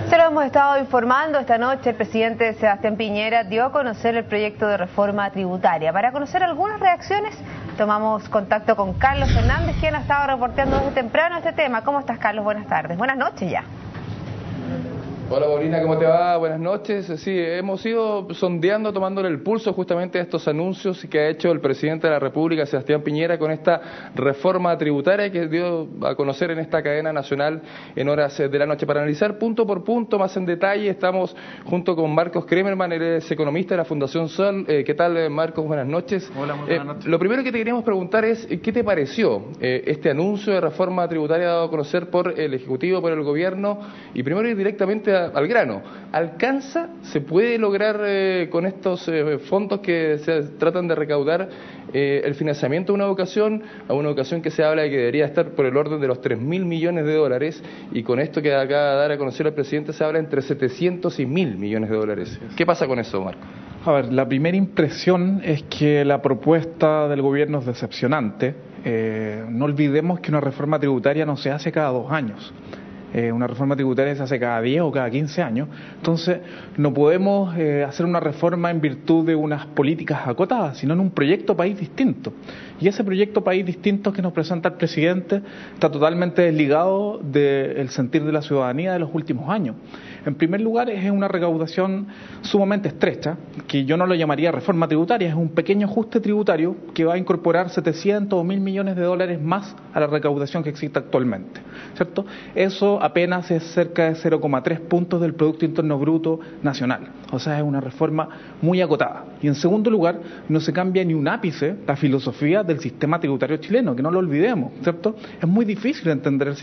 Se lo hemos estado informando esta noche. El presidente Sebastián Piñera dio a conocer el proyecto de reforma tributaria. Para conocer algunas reacciones, tomamos contacto con Carlos Fernández, quien ha estado reporteando desde temprano este tema. ¿Cómo estás, Carlos? Buenas tardes. Buenas noches ya. Hola, Paulina, ¿cómo te va? Buenas noches. Sí, hemos ido sondeando, tomándole el pulso justamente a estos anuncios que ha hecho el presidente de la República, Sebastián Piñera, con esta reforma tributaria que dio a conocer en esta cadena nacional en horas de la noche. Para analizar punto por punto, más en detalle, estamos junto con Marcos Kremerman, él es economista de la Fundación Sol. ¿Qué tal, Marcos? Buenas noches. Hola, muy buenas noches. Lo primero que te queríamos preguntar es, ¿qué te pareció este anuncio de reforma tributaria dado a conocer por el Ejecutivo, por el Gobierno? Y primero ir directamente al grano. ¿Alcanza, se puede lograr con estos fondos que se tratan de recaudar el financiamiento de a una educación que se habla de que debería estar por el orden de los 3.000 millones de dólares, y con esto que acaba de dar a conocer el presidente se habla entre 700 y 1.000 millones de dólares? ¿Qué pasa con eso, Marco? A ver, la primera impresión es que la propuesta del gobierno es decepcionante. No olvidemos que una reforma tributaria no se hace cada 2 años. Una reforma tributaria se hace cada 10 o cada 15 años. Entonces, no podemos hacer una reforma en virtud de unas políticas acotadas, sino en un proyecto país distinto. Y ese proyecto país distinto que nos presenta el presidente está totalmente desligado del sentir de la ciudadanía de los últimos años. En primer lugar, es una recaudación sumamente estrecha, que yo no lo llamaría reforma tributaria, es un pequeño ajuste tributario que va a incorporar 700 o 1.000 millones de dólares más a la recaudación que existe actualmente, ¿cierto? Eso apenas es cerca de 0,3 puntos del Producto Interno Bruto nacional, o sea, es una reforma muy acotada. Y en segundo lugar, no se cambia ni un ápice la filosofía del sistema tributario chileno, que no lo olvidemos, ¿cierto? Es muy difícil entender el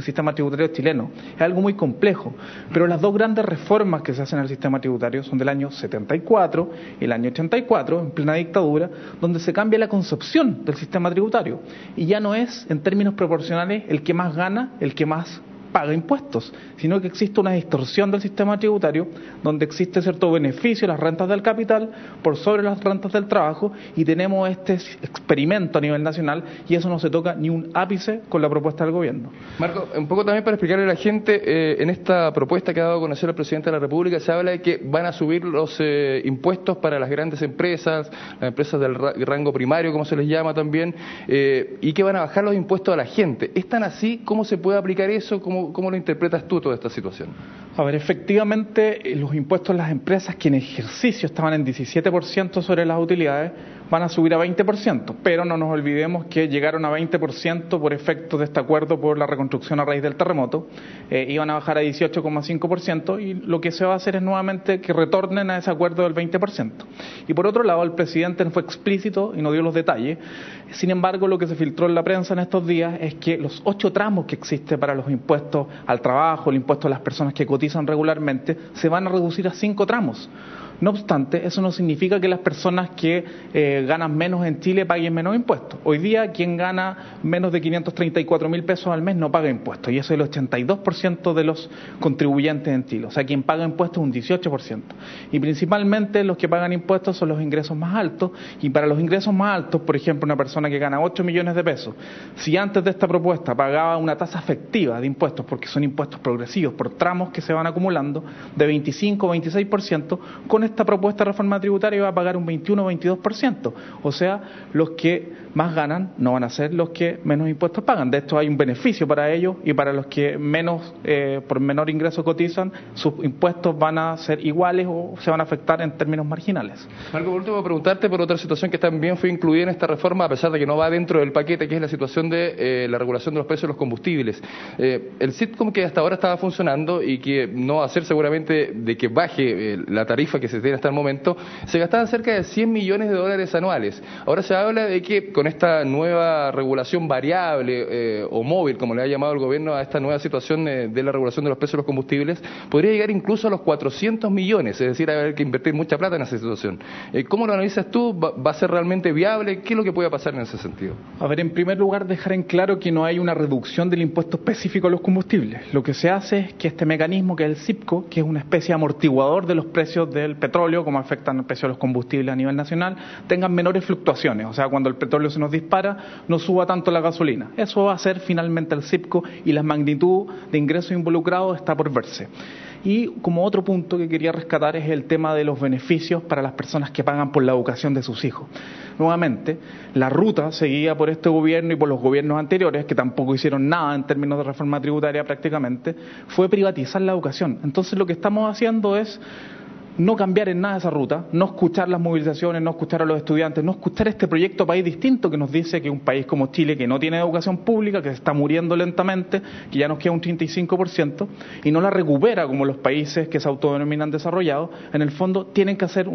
sistema tributario chileno, es algo muy complejo, pero las dos grandes reformas que se hacen al sistema tributario son del año 74 y el año 84, en plena dictadura, donde se cambia la concepción del sistema tributario y ya no es en términos proporcionales el que más gana, el que más paga impuestos, sino que existe una distorsión del sistema tributario donde existe cierto beneficio, las rentas del capital por sobre las rentas del trabajo, y tenemos este experimento a nivel nacional y eso no se toca ni un ápice con la propuesta del gobierno. Marco, un poco también para explicarle a la gente, en esta propuesta que ha dado a conocer el presidente de la República se habla de que van a subir los impuestos para las grandes empresas, las empresas del rango primario, como se les llama también, y que van a bajar los impuestos a la gente. ¿Es tan así? ¿Cómo se puede aplicar eso? ¿Cómo lo interpretas tú toda esta situación? A ver, efectivamente, los impuestos a las empresas que en ejercicio estaban en 17% sobre las utilidades van a subir a 20%, pero no nos olvidemos que llegaron a 20% por efecto de este acuerdo por la reconstrucción a raíz del terremoto, iban a bajar a 18,5%, y lo que se va a hacer es nuevamente que retornen a ese acuerdo del 20%. Y por otro lado, el presidente no fue explícito y no dio los detalles. Sin embargo, lo que se filtró en la prensa en estos días es que los 8 tramos que existen para los impuestos al trabajo, el impuesto a las personas que cotizan regularmente, se van a reducir a 5 tramos. No obstante, eso no significa que las personas que ganan menos en Chile paguen menos impuestos. Hoy día, quien gana menos de 534.000 pesos al mes no paga impuestos, y eso es el 82% de los contribuyentes en Chile. O sea, quien paga impuestos es un 18%. Y principalmente los que pagan impuestos son los ingresos más altos, y para los ingresos más altos, por ejemplo, una persona que gana 8 millones de pesos, si antes de esta propuesta pagaba una tasa efectiva de impuestos, porque son impuestos progresivos por tramos que se van acumulando, de 25 o 26%, con esta propuesta de reforma tributaria va a pagar un 21 o 22%. O sea, los que más ganan no van a ser los que menos impuestos pagan. De esto hay un beneficio para ellos, y para los que menos, por menor ingreso cotizan, sus impuestos van a ser iguales o se van a afectar en términos marginales. Marco, por último, preguntarte por otra situación que también fue incluida en esta reforma, a pesar de que no va dentro del paquete, que es la situación de la regulación de los precios de los combustibles. El SITCOM, que hasta ahora estaba funcionando y que no va a ser seguramente de que baje la tarifa que se tiene hasta el momento, se gastaban cerca de 100 millones de dólares anuales. Ahora se habla de que con esta nueva regulación variable o móvil, como le ha llamado el gobierno a esta nueva situación de la regulación de los precios de los combustibles, podría llegar incluso a los 400 millones, es decir, haber que invertir mucha plata en esa situación. ¿Cómo lo analizas tú? ¿Va a ser realmente viable? ¿Qué es lo que puede pasar en ese sentido? A ver, en primer lugar, dejar en claro que no hay una reducción del impuesto específico a los combustibles. Lo que se hace es que este mecanismo, que es el CIPCO, que es una especie de amortiguador de los precios del petróleo petróleo, como afectan el precio de los combustibles a nivel nacional, tengan menores fluctuaciones. O sea, cuando el petróleo se nos dispara, no suba tanto la gasolina. Eso va a ser finalmente el CIPCO y la magnitud de ingresos involucrados está por verse. Y como otro punto que quería rescatar es el tema de los beneficios para las personas que pagan por la educación de sus hijos. Nuevamente, la ruta seguida por este gobierno y por los gobiernos anteriores, que tampoco hicieron nada en términos de reforma tributaria prácticamente, fue privatizar la educación. Entonces lo que estamos haciendo es no cambiar en nada esa ruta, no escuchar las movilizaciones, no escuchar a los estudiantes, no escuchar este proyecto país distinto que nos dice que un país como Chile, que no tiene educación pública, que se está muriendo lentamente, que ya nos queda un 35%, y no la recupera como los países que se autodenominan desarrollados, en el fondo tienen que hacer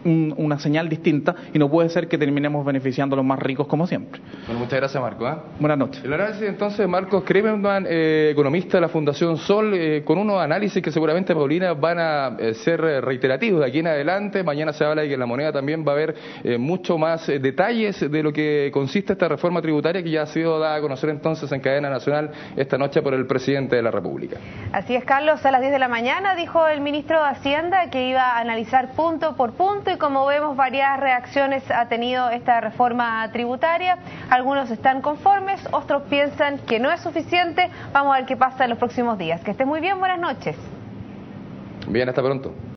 una señal distinta y no puede ser que terminemos beneficiando a los más ricos como siempre. Bueno, muchas gracias, Marco. Buenas noches. El análisis entonces de Marcos Kremerman, economista de la Fundación Sol, con unos análisis que seguramente, Paulina, van a ser reiterativos de aquí en adelante. Mañana se habla de que en la moneda también va a haber mucho más detalles de lo que consiste esta reforma tributaria que ya ha sido dada a conocer entonces en cadena nacional esta noche por el presidente de la República. Así es, Carlos, a las 10 de la mañana dijo el ministro de Hacienda que iba a analizar punto por punto y como vemos varias reacciones ha tenido esta reforma tributaria. Algunos están conformes, otros piensan que no es suficiente. Vamos a ver qué pasa en los próximos días. Que estés muy bien, buenas noches. Bien, hasta pronto.